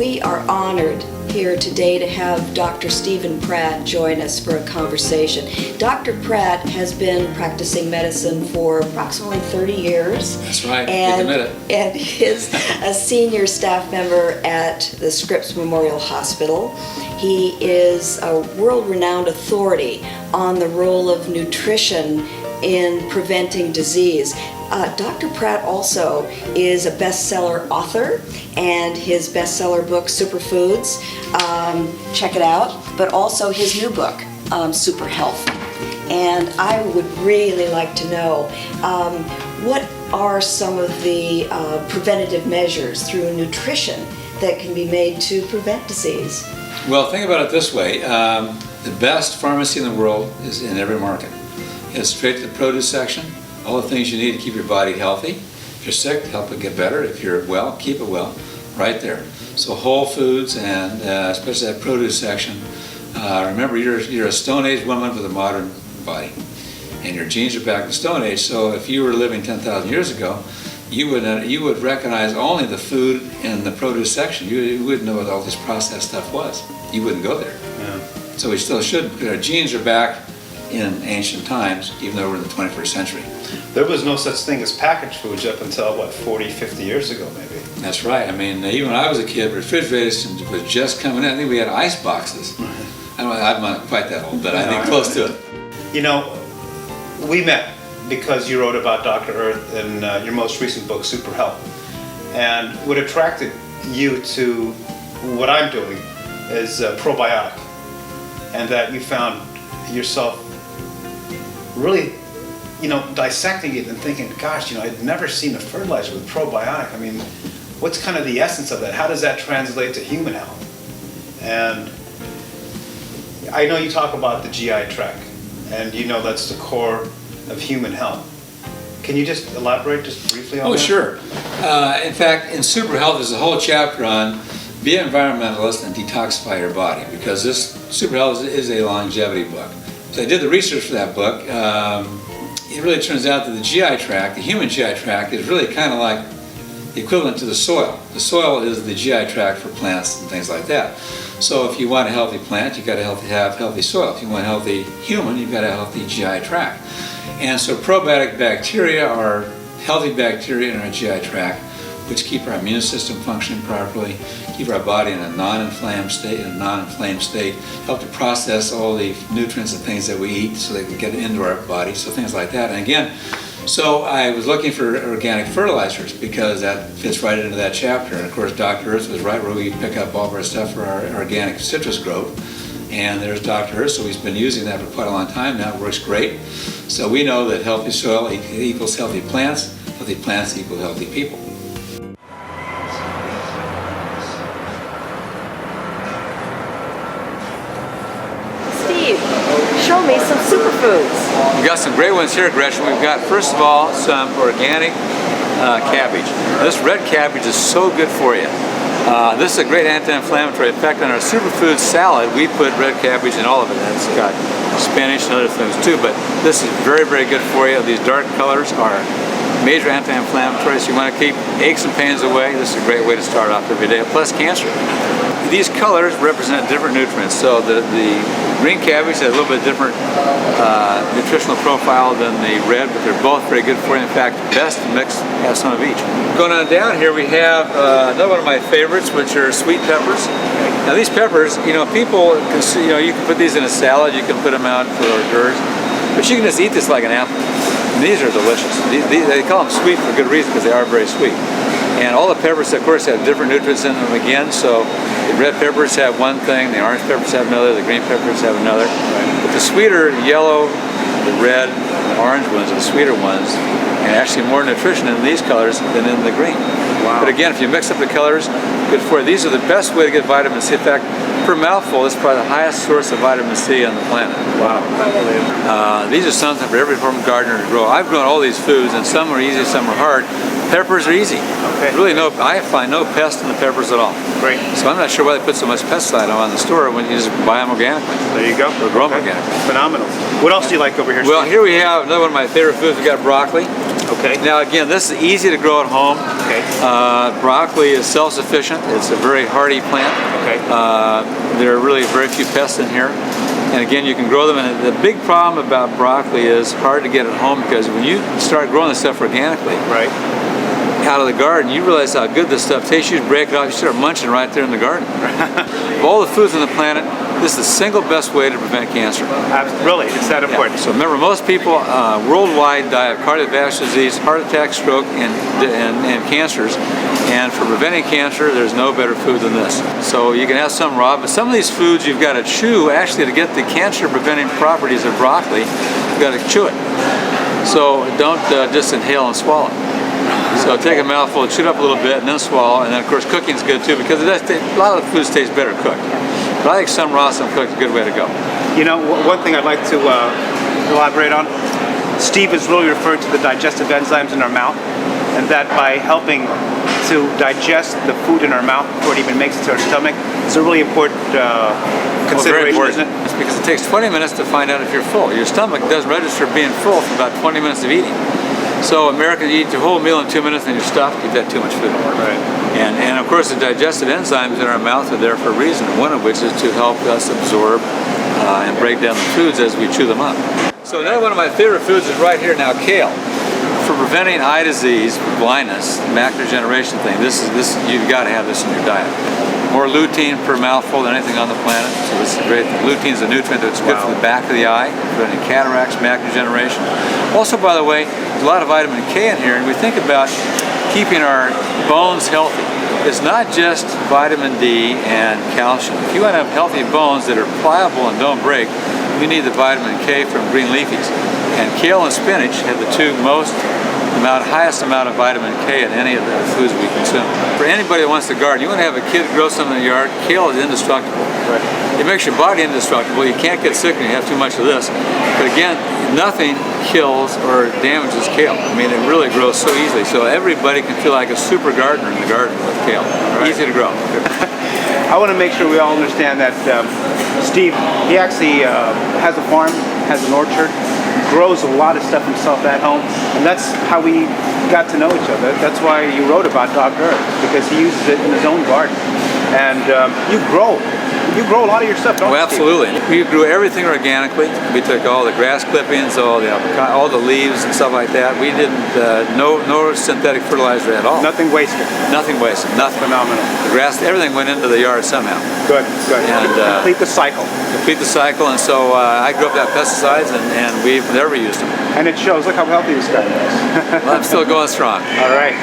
We are honored here today to have Dr. Stephen Pratt join us for a conversation. Dr. Pratt has been practicing medicine for approximately 30 years. That's right, And, you admit it. and is a senior staff member at the Scripps Memorial Hospital. He is a world-renowned authority on the role of nutrition in preventing disease. Dr. Pratt also is a bestseller author, and his bestseller book, SuperFoods, check it out, but also his new book, Super Health. And I would really like to know, what are some of the preventative measures through nutrition that can be made to prevent disease? Well, think about it this way. The best pharmacy in the world is in every market. It's straight to the produce section, all the things you need to keep your body healthy. If you're sick, help it get better. If you're well, keep it well, right there. So whole foods, and especially that produce section. Remember, you're a Stone Age woman with a modern body, and your genes are back in Stone Age. So if you were living 10,000 years ago, you would recognize only the food in the produce section. You wouldn't know what all this processed stuff was. You wouldn't go there. Yeah. So we still should, because our genes are back in ancient times, even though we're in the 21st century. There was no such thing as packaged foods up until, what, 40, 50 years ago, maybe? That's right. I mean, even when I was a kid, refrigeration was just coming in. I think we had ice boxes. I'm not quite that old, but I think close to it. You know, we met because you wrote about Dr. Earth in your most recent book, Super Health. And what attracted you to what I'm doing is probiotic. And that you found yourself really, dissecting it and thinking, gosh, I'd never seen a fertilizer with probiotic. I mean, what's kind of the essence of that? How does that translate to human health? And I know you talk about the GI tract, and that's the core of human health. Can you just elaborate just briefly on that? Oh, sure. In fact, in Super Health, there's a whole chapter on be an environmentalist and detoxify your body, because this Super Health is a longevity book. So I did the research for that book. It really turns out that the GI tract, the human GI tract, is really kind of like the equivalent to the soil. The soil is the GI tract for plants and things like that. So if you want a healthy plant, you've got to have healthy soil. If you want a healthy human, you've got a healthy GI tract. And so probiotic bacteria are healthy bacteria in our GI tract, which keep our immune system functioning properly, keep our body in a non-inflamed state, help to process all the nutrients and things that we eat so they can get into our body, so things like that. And again, so I was looking for organic fertilizers because that fits right into that chapter. And of course, Dr. Earth was right where we pick up all of our stuff for our organic citrus growth. And there's Dr. Earth, so he's been using that for quite a long time now. It works great. So we know that healthy soil equals healthy plants equal healthy people. Show me some superfoods. We've got some great ones here, Gretchen. We've got, first of all, some organic cabbage. This red cabbage is so good for you. This is a great anti-inflammatory effect. On our superfood salad, we put red cabbage in all of it. It's got spinach and other things too, but this is very, very good for you. These dark colors are major anti-inflammatories. You want to keep aches and pains away. This is a great way to start off every day, plus cancer. These colors represent different nutrients. So the green cabbage has a little bit different nutritional profile than the red, but they're both very good for you. In fact, best mix have some of each. Going on down here, we have another one of my favorites, which are sweet peppers. Now these peppers, people can see, you can put these in a salad, you can put them out for hors d'oeuvres, but you can just eat this like an apple. And these are delicious. They call them sweet for good reason, because they are very sweet. And all the peppers, of course, have different nutrients in them again. So the red peppers have one thing, the orange peppers have another, the green peppers have another. But the sweeter yellow, the red, the orange ones are the sweeter ones, and actually more nutrition in these colors than in the green. Wow. But again, if you mix up the colors, good for you. These are the best way to get vitamin C. In fact, per mouthful, this is probably the highest source of vitamin C on the planet. Wow. These are something for every home gardener to grow. I've grown all these foods, and some are easy, some are hard. Peppers are easy. Okay. Really, I find no pest in the peppers at all. Great. So I'm not sure why they put so much pesticide on in the store when you just buy them organically. There you go. Or grow them organically. Phenomenal. What else do you like over here, Well, Steve? here we have another one of my favorite foods. We got broccoli. Okay. Now again, this is easy to grow at home. Okay. Broccoli is self-sufficient. It's a very hardy plant. Okay. There are really very few pests in here. And again, you can grow them. And the big problem about broccoli is hard to get at home because when you start growing this stuff organically, Right. out of the garden, you realize how good this stuff tastes. You just break it off, you start munching right there in the garden. Of all the foods on the planet, this is the single best way to prevent cancer. Really, it's that important. So remember, most people worldwide die of cardiovascular disease, heart attack, stroke, and cancers. And for preventing cancer, there's no better food than this. So you can have some raw, but some of these foods you've got to chew. Actually, to get the cancer-preventing properties of broccoli, you've got to chew it. So don't just inhale and swallow. So take a mouthful, chew it up a little bit, and then swallow. And then, of course, cooking's good too because a lot of the foods taste better cooked. But I think some raw, some cooked is a good way to go. You know, one thing I'd like to elaborate on, Steve is really referring to the digestive enzymes in our mouth, and that by helping to digest the food in our mouth before it even makes it to our stomach is a really important consideration, isn't it? It's because it takes 20 minutes to find out if you're full. Your stomach does register being full for about 20 minutes of eating. So Americans eat your whole meal in 2 minutes and you're stuffed, you've had too much food. Right. And of course the digestive enzymes in our mouth are there for a reason, one of which is to help us absorb and break down the foods as we chew them up. So another one of my favorite foods is right here now, kale. For preventing eye disease, blindness, macular degeneration thing, this you've got to have this in your diet. More lutein per mouthful than anything on the planet, so this is great. Lutein is a nutrient that's good for the back of the eye, preventing cataracts, macular degeneration. Also, by the way, there's a lot of vitamin K in here, and we think about keeping our bones healthy. It's not just vitamin D and calcium. If you want to have healthy bones that are pliable and don't break, you need the vitamin K from green leafies. And kale and spinach have the highest amount of vitamin K in any of the foods we consume. For anybody that wants to garden, you want to have a kid grow something in the yard, kale is indestructible. Right. It makes your body indestructible. You can't get sick when you have too much of this. But again, nothing kills or damages kale. I mean, it really grows so easily. So everybody can feel like a super gardener in the garden with kale. Right. Easy to grow. I want to make sure we all understand that Steve, he actually has a farm, has an orchard, grows a lot of stuff himself at home, and that's how we got to know each other. That's why you wrote about Dr. Earth, because he uses it in his own garden. And you grow a lot of your stuff, don't you? Oh, absolutely. We grew everything organically. We took all the grass clippings, all the leaves and stuff like that. We didn't, no synthetic fertilizer at all. Nothing wasted. Nothing wasted, nothing. Phenomenal. The grass, everything went into the yard somehow. Good, good. And, complete the cycle. Complete the cycle, and so I grew up without pesticides, and we've never used them. And it shows. Look how healthy this guy is. Well, I'm still going strong. All right.